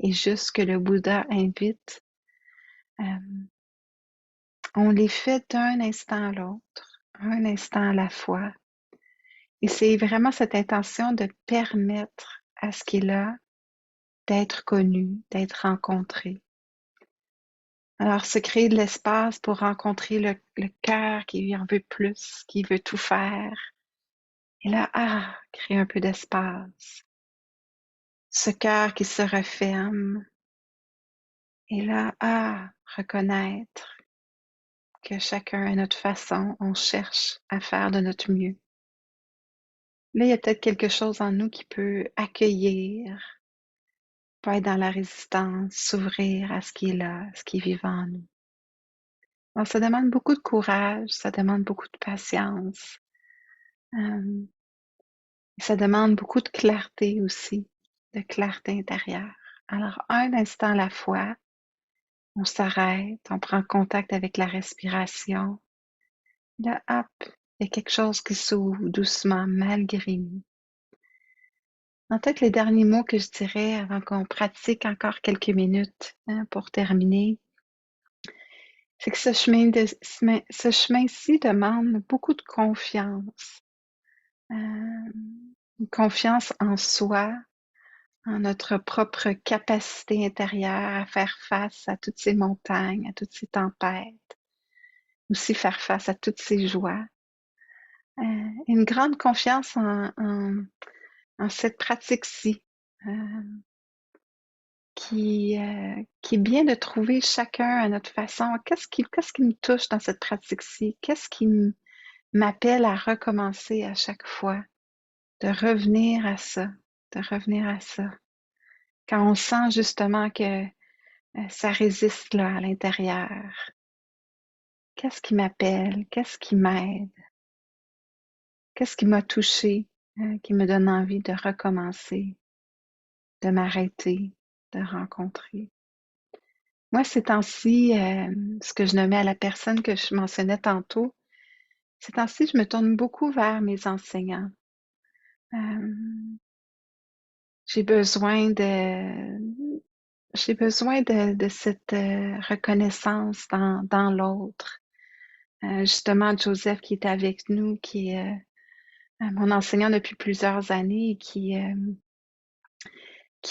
et juste que le Bouddha invite, euh, on les fait d'un instant à l'autre, un instant à la fois. Et c'est vraiment cette intention de permettre à ce qui est là d'être connu, d'être rencontré. Alors, se créer de l'espace pour rencontrer le cœur qui en veut plus, qui veut tout faire. Et là, créer un peu d'espace. Ce cœur qui se referme. Et là, reconnaître que chacun à notre façon, on cherche à faire de notre mieux. Là, il y a peut-être quelque chose en nous qui peut accueillir, pas être dans la résistance, s'ouvrir à ce qui est là, à ce qui est vivant en nous. Alors, ça demande beaucoup de courage, ça demande beaucoup de patience, euh, ça demande beaucoup de clarté aussi, de clarté intérieure. Alors, un instant à la fois, on s'arrête, on prend contact avec la respiration. Là, hop, il y a quelque chose qui s'ouvre doucement malgré nous. En fait, les derniers mots que je dirais avant qu'on pratique encore quelques minutes, hein, pour terminer, c'est que ce chemin-ci demande beaucoup de confiance. Une confiance en soi, en notre propre capacité intérieure à faire face à toutes ces montagnes, à toutes ces tempêtes, aussi faire face à toutes ces joies. Une grande confiance en cette pratique-ci, euh, qui est bien de trouver chacun à notre façon. Qu'est-ce qui me touche dans cette pratique-ci? Qu'est-ce qui m'appelle à recommencer à chaque fois? De revenir à ça, de revenir à ça. Quand on sent justement que ça résiste là à l'intérieur, qu'est-ce qui m'appelle? Qu'est-ce qui m'aide? Qu'est-ce qui m'a touché, qui me donne envie de recommencer, de m'arrêter, de rencontrer? Moi, ces temps-ci, ce que je nommais à la personne que je mentionnais tantôt, ces temps-ci, je me tourne beaucoup vers mes enseignants. Euh, j'ai besoin de, j'ai besoin de cette reconnaissance dans l'autre. Justement, Joseph qui est avec nous, qui est mon enseignant depuis plusieurs années et qui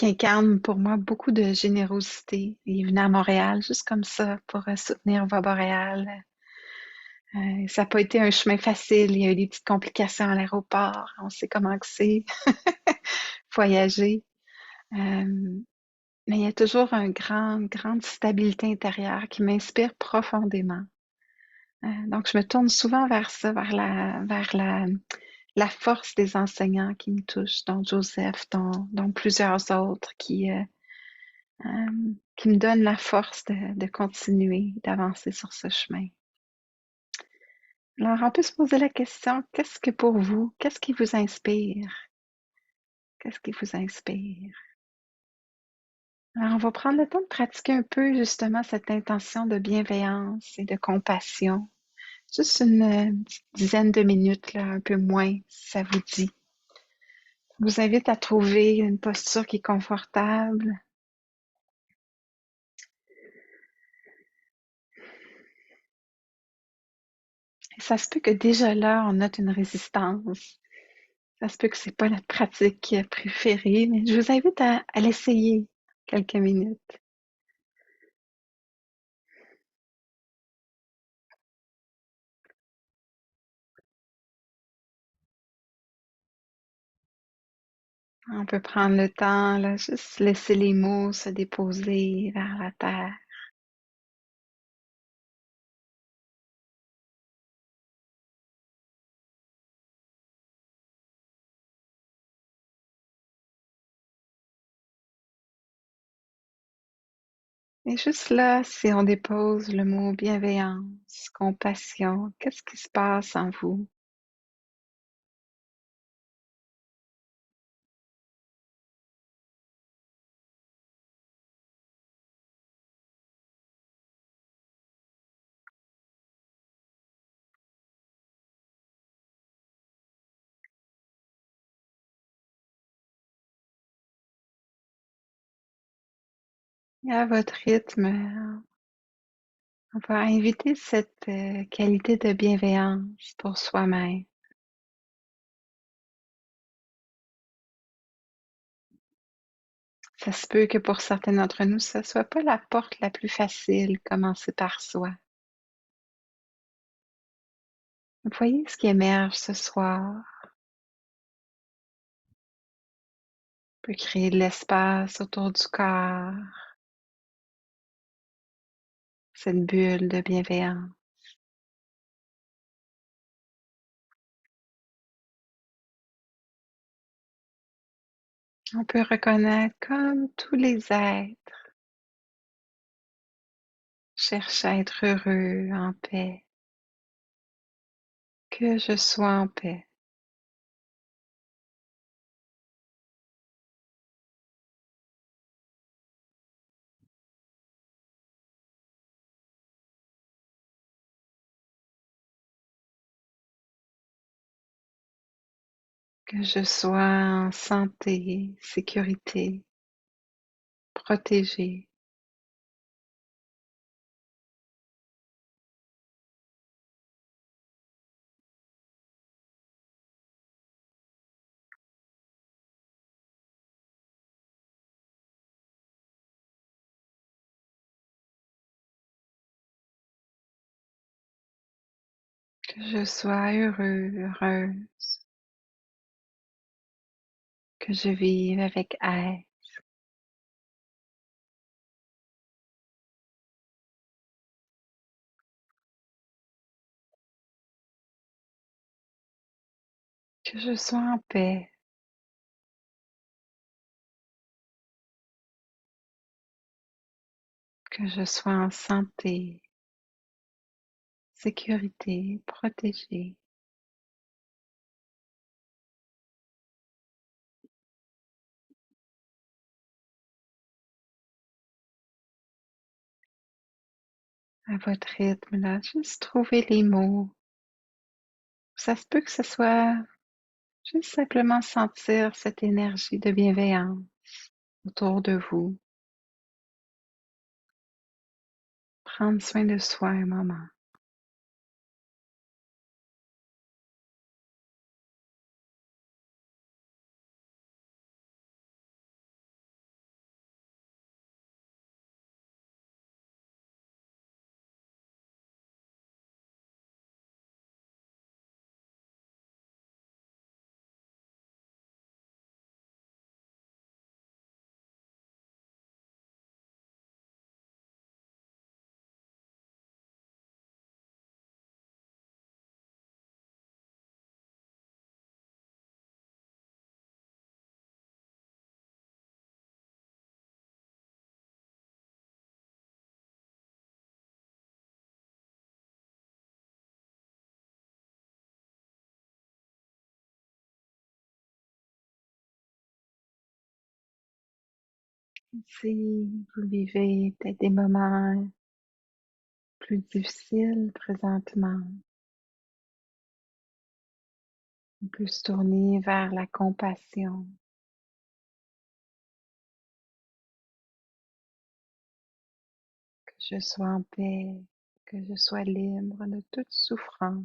incarne pour moi beaucoup de générosité. Il est venu à Montréal juste comme ça pour soutenir Voix boréale. Ça n'a pas été un chemin facile. Il y a eu des petites complications à l'aéroport. On sait comment que c'est voyager. Euh, mais il y a toujours une grande stabilité intérieure qui m'inspire profondément. Donc, je me tourne souvent vers ça, vers la force des enseignants qui me touchent, dont Joseph, dont plusieurs autres qui me donne la force de continuer, d'avancer sur ce chemin. Alors, on peut se poser la question, qu'est-ce que pour vous, qu'est-ce qui vous inspire? Qu'est-ce qui vous inspire? Alors, on va prendre le temps de pratiquer un peu justement cette intention de bienveillance et de compassion. Juste une petite dizaine de minutes, là, un peu moins, si ça vous dit. Je vous invite à trouver une posture qui est confortable. Et ça se peut que déjà là, on note une résistance. Ça se peut que c'est pas la pratique préférée, mais je vous invite à l'essayer quelques minutes. On peut prendre le temps, là, juste laisser les mots se déposer vers la terre. Et juste là, si on dépose le mot bienveillance, compassion, qu'est-ce qui se passe en vous? Et à votre rythme, on va inviter cette qualité de bienveillance pour soi-même. Ça se peut que pour certains d'entre nous, ce soit pas la porte la plus facile, commencer par soi. Voyez ce qui émerge ce soir. On peut créer de l'espace autour du corps, cette bulle de bienveillance. On peut reconnaître comme tous les êtres cherchent à être heureux, en paix, que je sois en paix, que je sois en santé, sécurité, protégé, que je sois heureux, heureuse, que je vive avec aise, que je sois en paix, que je sois en santé, sécurité, protégé. À votre rythme, là, juste trouver les mots. Ça se peut que ce soit juste simplement sentir cette énergie de bienveillance autour de vous. Prendre soin de soi un moment. Si vous vivez peut-être des moments plus difficiles présentement, on peut se tourner vers la compassion, que je sois en paix, que je sois libre de toute souffrance.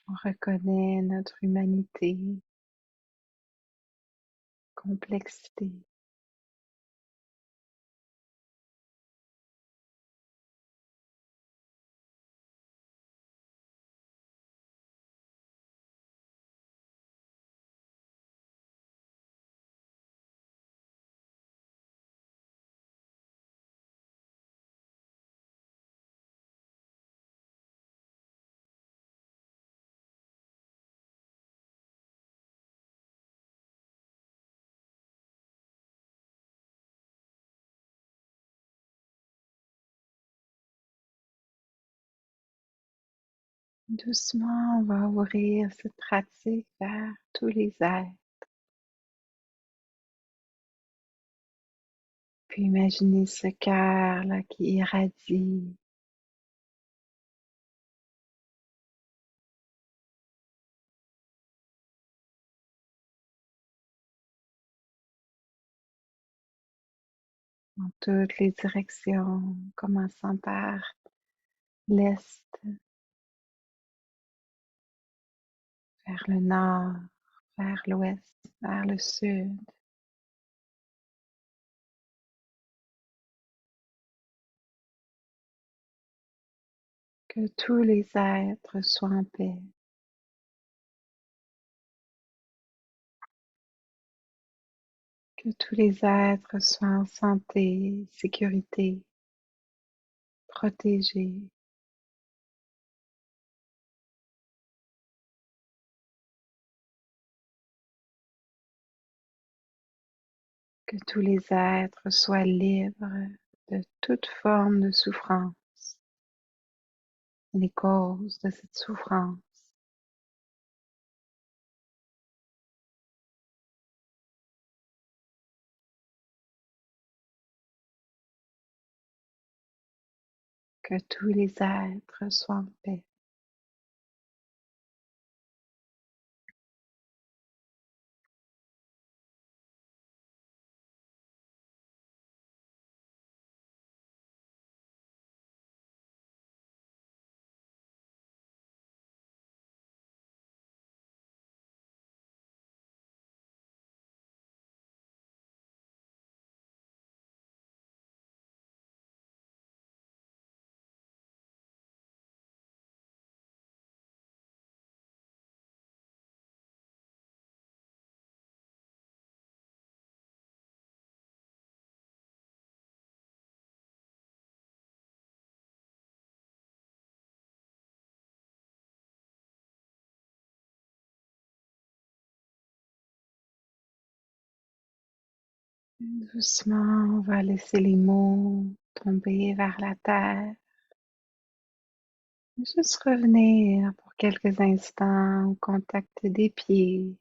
On reconnaît notre humanité, complexité. Doucement, on va ouvrir cette pratique vers tous les êtres. Puis imaginez ce cœur là qui irradie dans toutes les directions, commençant par l'est, vers le nord, vers l'ouest, vers le sud. Que tous les êtres soient en paix. Que tous les êtres soient en santé, sécurité, protégés. Que tous les êtres soient libres de toute forme de souffrance, les causes de cette souffrance. Que tous les êtres soient en paix. Doucement, on va laisser les mots tomber vers la terre. Juste revenir pour quelques instants au contact des pieds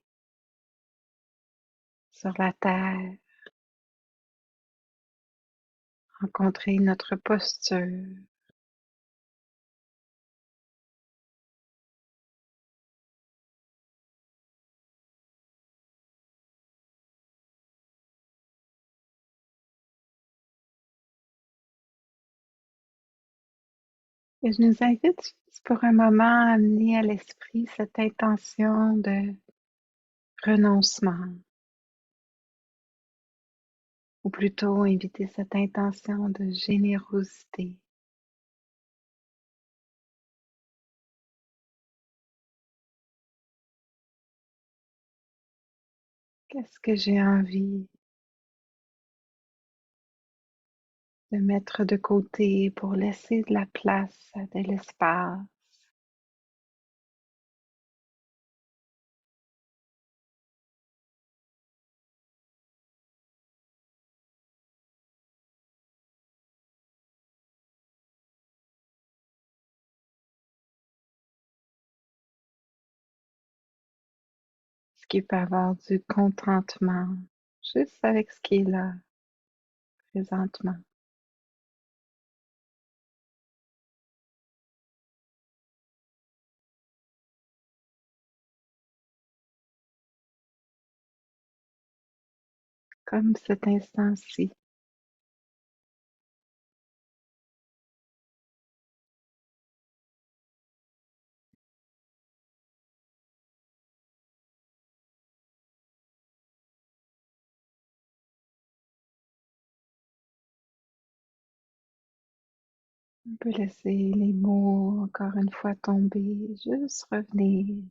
sur la terre. Rencontrer notre posture. Et je nous invite pour un moment à amener à l'esprit cette intention de renoncement, ou plutôt inviter cette intention de générosité. Qu'est-ce que j'ai envie de mettre de côté pour laisser de la place, de l'espace? ce qui peut avoir du contentement, juste avec ce qui est là, présentement. Comme cet instant-ci. On peut laisser les mots encore une fois tomber, juste revenir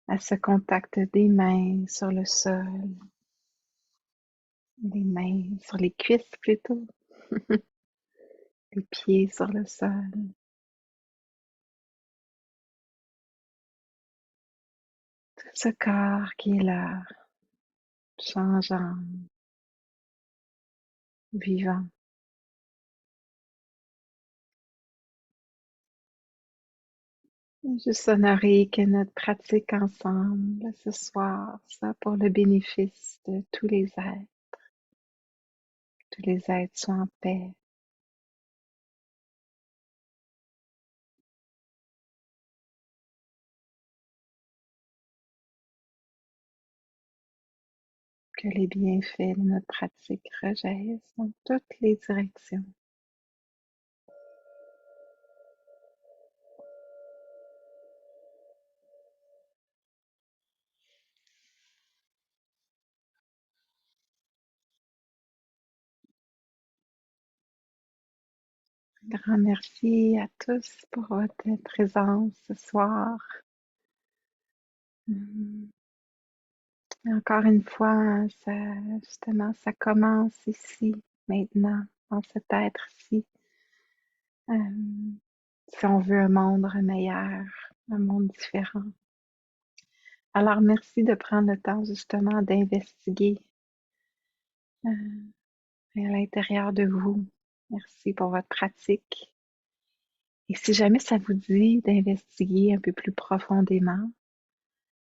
à ce contact des mains sur le sol, les mains sur les cuisses plutôt, les pieds sur le sol, tout ce corps qui est là, changeant, vivant. Juste honorer que notre pratique ensemble ce soir, ça pour le bénéfice de tous les êtres soient en paix. Que les bienfaits de notre pratique rejaillissent dans toutes les directions. Un grand merci à tous pour votre présence ce soir. Et encore une fois, ça, justement, ça commence ici, maintenant, dans cet être-ci. Si on veut un monde meilleur, un monde différent. Alors, merci de prendre le temps justement d'investiguer à l'intérieur de vous. Merci pour votre pratique. Et si jamais ça vous dit d'investiguer un peu plus profondément,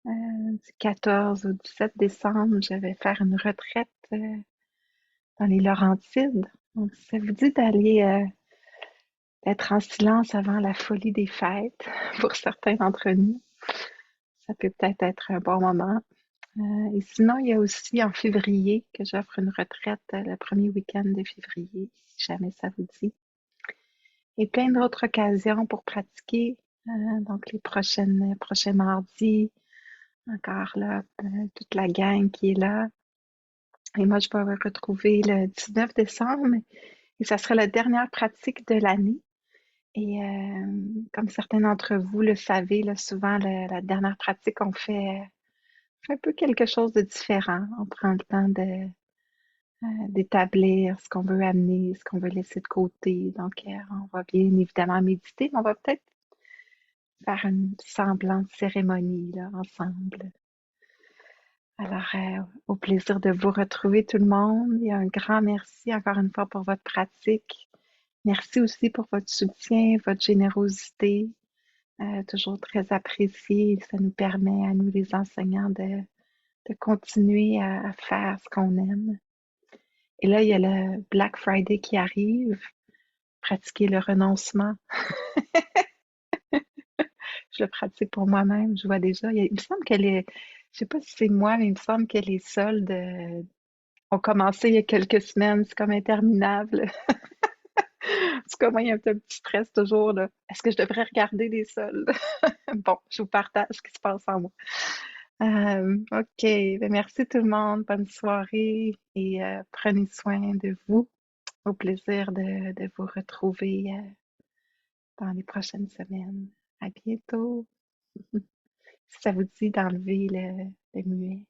du 14 au 17 décembre, je vais faire une retraite dans les Laurentides. Donc, si ça vous dit d'être en silence avant la folie des fêtes, pour certains d'entre nous, ça peut peut-être être un bon moment. Et sinon, il y a aussi en février que j'offre une retraite le premier week-end de février, si jamais ça vous dit. Et plein d'autres occasions pour pratiquer. Donc, les prochains mardis, encore là, toute la gang qui est là. Et moi, je vais vous retrouver le 19 décembre et ça sera la dernière pratique de l'année. Et comme certains d'entre vous le savez, là, souvent, la dernière pratique, fait un peu quelque chose de différent. On prend le temps d'établir ce qu'on veut amener, ce qu'on veut laisser de côté. Donc, on va bien évidemment méditer, mais on va peut-être faire une semblante cérémonie là, ensemble. Alors, au plaisir de vous retrouver tout le monde. Et un grand merci encore une fois pour votre pratique. Merci aussi pour votre soutien, votre générosité, toujours très appréciée. Ça nous permet à nous les enseignants de continuer à faire ce qu'on aime. Et là, il y a le Black Friday qui arrive. Pratiquer le renoncement. Je le pratique pour moi-même. Je vois déjà. Il me semble que je sais pas si c'est moi, mais il me semble que les soldes ont commencé il y a quelques semaines. C'est comme interminable. En tout cas, moi, il y a un petit stress toujours, là. Est-ce que je devrais regarder les soldes? Bon, je vous partage ce qui se passe en moi. OK. Ben, merci tout le monde. Bonne soirée et prenez soin de vous. Au plaisir de vous retrouver dans les prochaines semaines. À bientôt. Si ça vous dit d'enlever le muet.